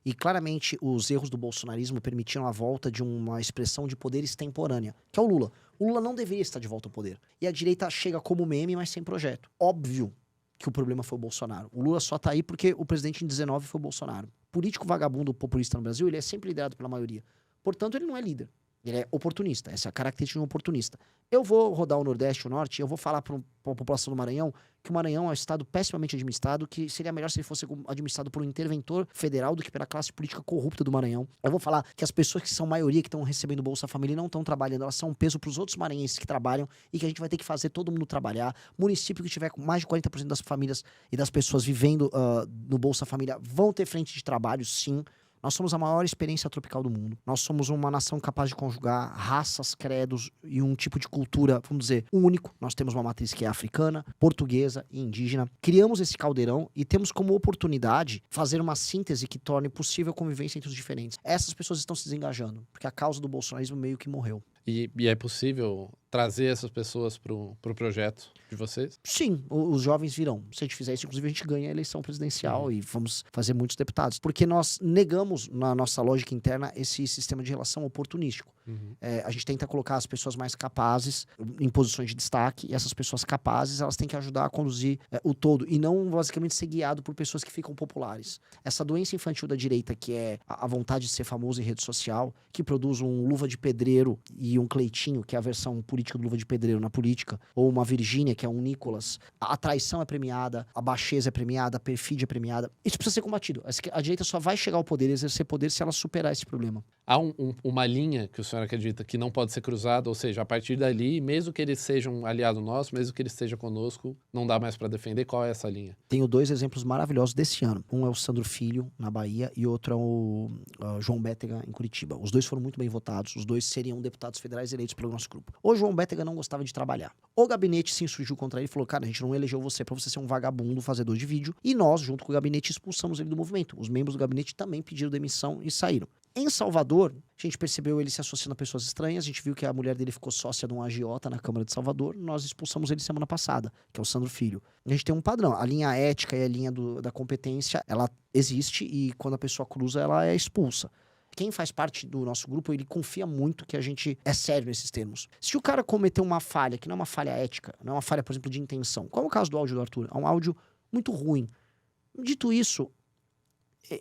E claramente os erros do bolsonarismo permitiram a volta de uma expressão de poder extemporânea, que é o Lula. O Lula não deveria estar de volta ao poder. E a direita chega como meme, mas sem projeto. Óbvio que o problema foi o Bolsonaro. O Lula só tá aí porque o presidente em 19 foi o Bolsonaro. Político vagabundo populista no Brasil, ele é sempre liderado pela maioria. Portanto, ele não é líder. Ele é oportunista. Essa é a característica de um oportunista. Eu vou rodar o Nordeste e o Norte e eu vou falar para a população do Maranhão que o Maranhão é um estado pessimamente administrado, que seria melhor se ele fosse administrado por um interventor federal do que pela classe política corrupta do Maranhão. Eu vou falar que as pessoas que são maioria, que estão recebendo Bolsa Família e não estão trabalhando, elas são um peso para os outros maranhenses que trabalham e que a gente vai ter que fazer todo mundo trabalhar. Município que tiver com mais de 40% das famílias e das pessoas vivendo no Bolsa Família vão ter frente de trabalho, sim. Nós somos a maior experiência tropical do mundo. Nós somos uma nação capaz de conjugar raças, credos e um tipo de cultura, vamos dizer, único. Nós temos uma matriz que é africana, portuguesa e indígena. Criamos esse caldeirão e temos como oportunidade fazer uma síntese que torne possível a convivência entre os diferentes. Essas pessoas estão se desengajando, porque a causa do bolsonarismo meio que morreu. E é possível trazer essas pessoas pro projeto de vocês? Sim, os jovens virão. Se a gente fizer isso, inclusive, a gente ganha a eleição presidencial e vamos fazer muitos deputados. Porque nós negamos, na nossa lógica interna, esse sistema de relação oportunístico. A gente tenta colocar as pessoas mais capazes em posições de destaque, e essas pessoas capazes, elas têm que ajudar a conduzir o todo, e não, basicamente, ser guiado por pessoas que ficam populares. Essa doença infantil da direita, que é a vontade de ser famoso em rede social, que produz um Luva de Pedreiro e um Cleitinho, que é a versão política do Luva de Pedreiro na política, ou uma Virgínia, que é um Nicolas. A traição é premiada, a baixeza é premiada, a perfídia é premiada. Isso precisa ser combatido. A direita só vai chegar ao poder, exercer poder, se ela superar esse problema. Há uma linha que o senhor acredita que não pode ser cruzada, ou seja, a partir dali, mesmo que eles sejam um aliado nosso, mesmo que ele esteja conosco, não dá mais para defender. Qual é essa linha? Tenho dois exemplos maravilhosos desse ano. Um é o Sandro Filho, na Bahia, e outro é o João Bétega, em Curitiba. Os dois foram muito bem votados, os dois seriam deputados federais eleitos pelo nosso grupo. O João Bétega não gostava de trabalhar. O gabinete se insurgiu contra ele e falou: cara, a gente não elegeu você pra você ser um vagabundo fazedor de vídeo. E nós, junto com o gabinete, expulsamos ele do movimento. Os membros do gabinete também pediram demissão e saíram. Em Salvador, a gente percebeu ele se associando a pessoas estranhas, a gente viu que a mulher dele ficou sócia de um agiota na Câmara de Salvador, nós expulsamos ele semana passada, que é o Sandro Filho. A gente tem um padrão, a linha ética e a linha da competência, ela existe e quando a pessoa cruza, ela é expulsa. Quem faz parte do nosso grupo, ele confia muito que a gente é sério nesses termos. Se o cara cometeu uma falha, que não é uma falha ética, não é uma falha, por exemplo, de intenção, qual é o caso do áudio do Arthur? É um áudio muito ruim. Dito isso,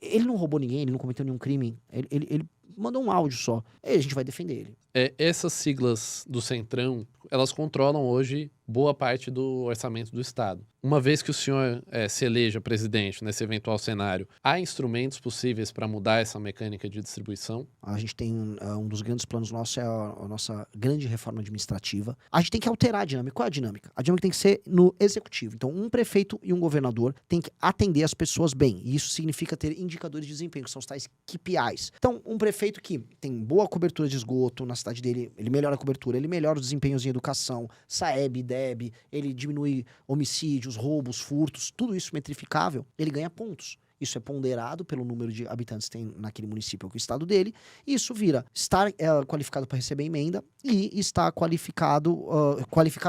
ele não roubou ninguém, ele não cometeu nenhum crime, ele mandou um áudio só. Aí a gente vai defender ele. Essas siglas do Centrão, elas controlam hoje boa parte do orçamento do Estado. Uma vez que o senhor se eleja presidente nesse eventual cenário, há instrumentos possíveis para mudar essa mecânica de distribuição? A gente tem um dos grandes planos nossos, é a nossa grande reforma administrativa. A gente tem que alterar a dinâmica. Qual é a dinâmica? A dinâmica tem que ser no executivo. Então, um prefeito e um governador tem que atender as pessoas bem. E isso significa ter indicadores de desempenho, que são os tais KPIs. Então, um prefeito que tem boa cobertura de esgoto na cidade dele, ele melhora a cobertura, ele melhora os desempenhos em educação, SAEB, DEB, ele diminui homicídios, roubos, furtos, tudo isso metrificável, ele ganha pontos. Isso é ponderado pelo número de habitantes que tem naquele município ou que é o estado dele. E isso vira estar qualificado para receber emenda e estar qualificar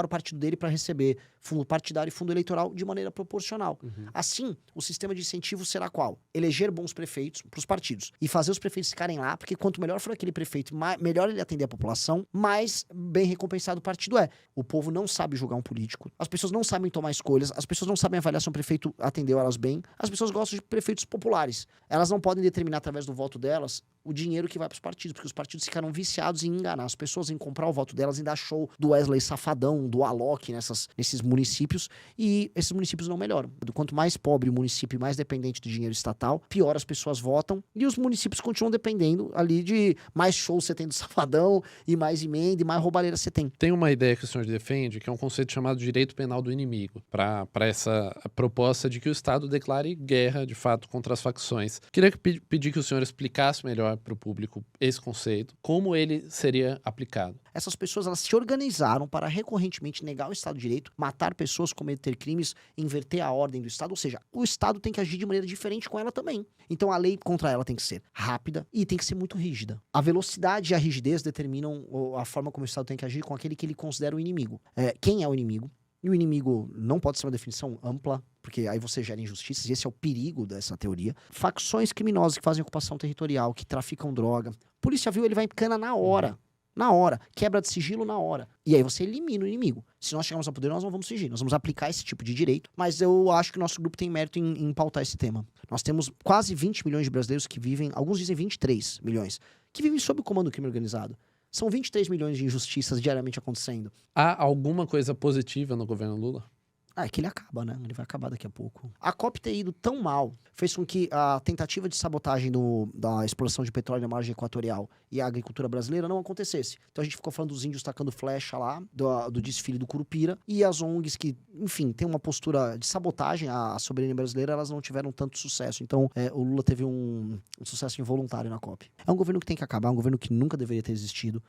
o partido dele para receber fundo partidário e fundo eleitoral de maneira proporcional. Assim, o sistema de incentivo será qual? Eleger bons prefeitos para os partidos e fazer os prefeitos ficarem lá, porque quanto melhor for aquele prefeito, melhor ele atender a população, mais bem recompensado o partido é. O povo não sabe julgar um político, as pessoas não sabem tomar escolhas, as pessoas não sabem avaliar se um prefeito atendeu elas bem, as pessoas gostam de prefeitos populares. Elas não podem determinar através do voto delas o dinheiro que vai para os partidos, porque os partidos ficaram viciados em enganar as pessoas, em comprar o voto delas, em dar show do Wesley Safadão, do Alok nesses municípios, e esses municípios não melhoram. Quanto mais pobre o município e mais dependente do dinheiro estatal, pior as pessoas votam, e os municípios continuam dependendo ali de mais shows você tem do Safadão, e mais emenda, e mais roubalheira você tem. Tem uma ideia que o senhor defende, que é um conceito chamado direito penal do inimigo, para essa proposta de que o Estado declare guerra, de fato, contra as facções. Queria pedir que o senhor explicasse melhor para o público esse conceito, como ele seria aplicado. Essas pessoas, elas se organizaram para recorrentemente negar o Estado de Direito, matar pessoas, cometer crimes, inverter a ordem do Estado, ou seja, o Estado tem que agir de maneira diferente com ela também. Então a lei contra ela tem que ser rápida e tem que ser muito rígida. A velocidade e a rigidez determinam a forma como o Estado tem que agir com aquele que ele considera o inimigo. Quem é o inimigo? E o inimigo não pode ser uma definição ampla, porque aí você gera injustiças, e esse é o perigo dessa teoria. Facções criminosas que fazem ocupação territorial, que traficam droga. Polícia viu, ele vai em cana na hora. Na hora. Quebra de sigilo na hora. E aí você elimina o inimigo. Se nós chegarmos ao poder, nós não vamos fugir. Nós vamos aplicar esse tipo de direito. Mas eu acho que o nosso grupo tem mérito em pautar esse tema. Nós temos quase 20 milhões de brasileiros que vivem, alguns dizem 23 milhões, que vivem sob o comando do crime organizado. São 23 milhões de injustiças diariamente acontecendo. Há alguma coisa positiva no governo Lula? É que ele acaba, né? Ele vai acabar daqui a pouco. A COP ter ido tão mal fez com que a tentativa de sabotagem da exploração de petróleo na margem equatorial e a agricultura brasileira não acontecesse. Então a gente ficou falando dos índios tacando flecha lá, do desfile do Curupira, e as ONGs que, enfim, têm uma postura de sabotagem à soberania brasileira, elas não tiveram tanto sucesso. Então o Lula teve um sucesso involuntário na COP. É um governo que tem que acabar, é um governo que nunca deveria ter existido.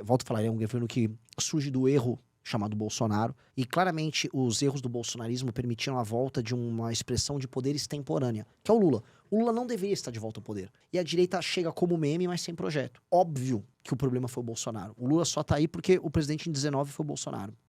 Volto a falar, é um governo que surge do erro chamado Bolsonaro, e claramente os erros do bolsonarismo permitiram a volta de uma expressão de poder extemporânea, que é o Lula. O Lula não deveria estar de volta ao poder. E a direita chega como meme, mas sem projeto. Óbvio que o problema foi o Bolsonaro. O Lula só tá aí porque o presidente em 19 foi o Bolsonaro.